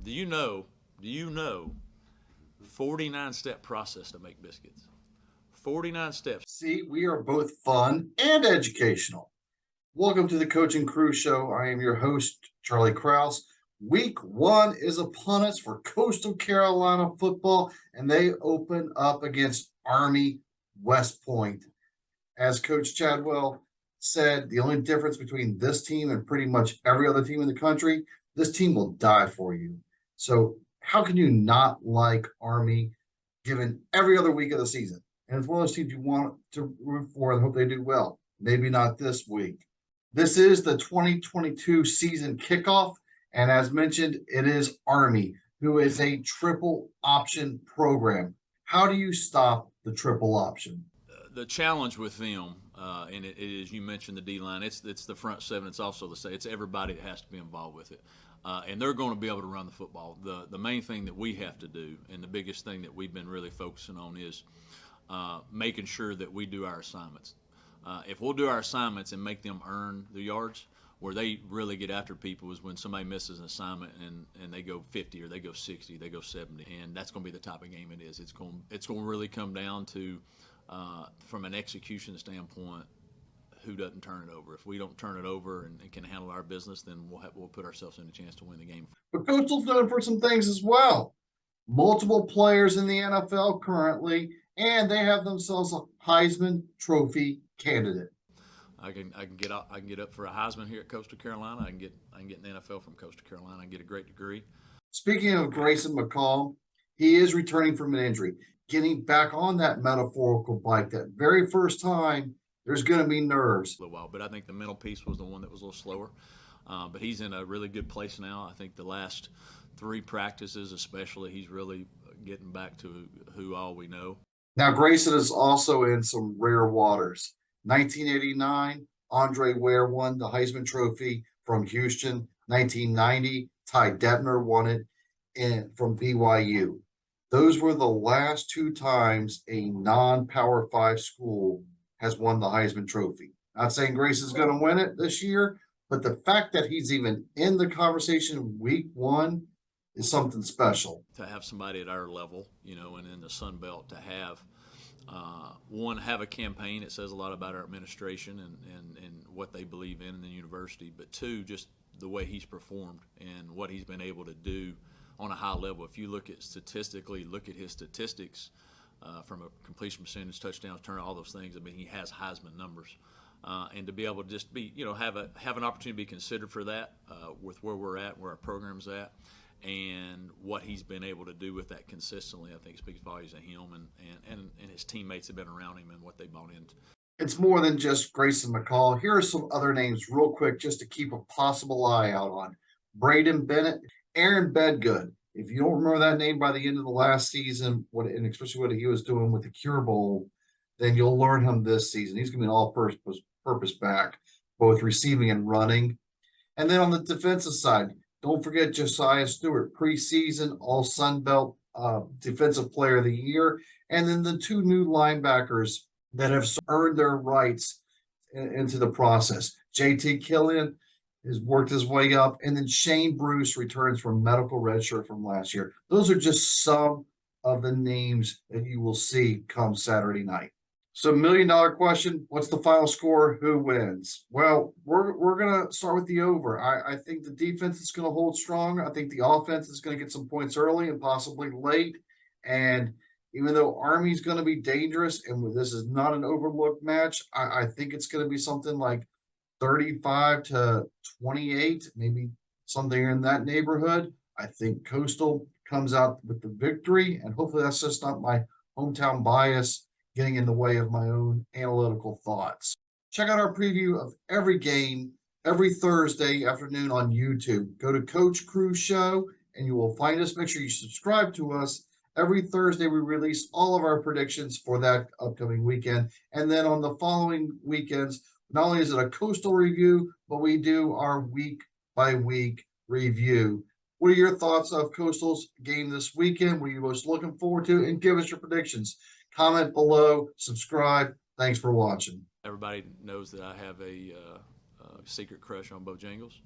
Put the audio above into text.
Do you know 49-step process to make biscuits? 49 steps. See, we are both fun and educational. Welcome to the Coaching Crew Show. I am your host, Charlie Krause. Week 1 is upon us for Coastal Carolina football, and they open up against Army West Point. As Coach Chadwell said, the only difference between this team and pretty much every other team in the country, this team will die for you. So how can you not like Army given every other week of the season? And it's one of those teams you want to root for and hope they do well. Maybe not this week. This is the 2022 season kickoff. And as mentioned, it is Army, who is a triple option program. How do you stop the triple option? The challenge with them, and it is, you mentioned the D-line, it's the front seven, it's also it's everybody that has to be involved with it. And they're going to be able to run the football. The main thing that we have to do, and the biggest thing that we've been really focusing on, is making sure that we do our assignments. If we'll do our assignments and make them earn the yards, where they really get after people is when somebody misses an assignment and they go 50 or they go 60, they go 70, and that's going to be the type of game it is. It's going to really come down to, from an execution standpoint, who doesn't turn it over. If we don't turn it over and can handle our business, then we'll put ourselves in a chance to win the game. But Coastal's known for some things as well. Multiple players in the NFL currently, and they have themselves a Heisman Trophy candidate. I can get up for a Heisman here at Coastal Carolina. I can get in the NFL from Coastal Carolina. I can get a great degree. Speaking of Grayson Mccomb, he is returning from an injury, getting back on that metaphorical bike. That very first time, there's going to be nerves. A little while, but I think the mental piece was the one that was a little slower. But he's in a really good place now. I think the last 3 practices, especially, he's really getting back to who all we know. Now, Grayson is also in some rare waters. 1989, Andre Ware won the Heisman Trophy from Houston. 1990, Ty Detmer won it from BYU. Those were the last 2 times a non-Power 5 school has won the Heisman Trophy. Not saying Grayson's going to win it this year, but the fact that he's even in the conversation week 1 is something special. To have somebody at our level, and in the Sun Belt, to have one, have a campaign. It says a lot about our administration and what they believe in the university. But 2, just the way he's performed and what he's been able to do on a high level. If you look at his statistics from a completion percentage, touchdowns, turn, all those things. I mean, he has Heisman numbers. And to be able to just be, have an opportunity to be considered for that with where we're at, where our program's at, and what he's been able to do with that consistently, I think speaks volumes of him and his teammates have been around him and what they bought into. It's more than just Grayson McCall. Here are some other names real quick just to keep a possible eye out on. Braden Bennett, Aaron Bedgood. If you don't remember that name by the end of the last season, and especially what he was doing with the Cure Bowl, then you'll learn him this season. He's going to be an all-purpose back, both receiving and running. And then on the defensive side, don't forget Josiah Stewart, preseason All-Sun Belt Defensive Player of the Year. And then the 2 new linebackers that have earned their rights into the process. JT Killian has worked his way up. And then Shane Bruce returns from medical redshirt from last year. Those are just some of the names that you will see come Saturday night. So $1 million question, what's the final score? Who wins? Well, we're going to start with the over. I think the defense is going to hold strong. I think the offense is going to get some points early and possibly late. And even though Army's going to be dangerous and this is not an overlooked match, I think it's going to be something like 35-28, maybe something in that neighborhood. I think Coastal comes out with the victory, and hopefully that's just not my hometown bias getting in the way of my own analytical thoughts. Check out our preview of every game every Thursday afternoon on YouTube. Go to Coach Crew Show and you will find us. Make sure you subscribe to us. Every Thursday we release all of our predictions for that upcoming weekend. And then on the following weekends, not only is it a Coastal review, but we do our week-by-week review. What are your thoughts of Coastal's game this weekend? What are you most looking forward to? And give us your predictions. Comment below, subscribe. Thanks for watching. Everybody knows that I have a secret crush on Bojangles.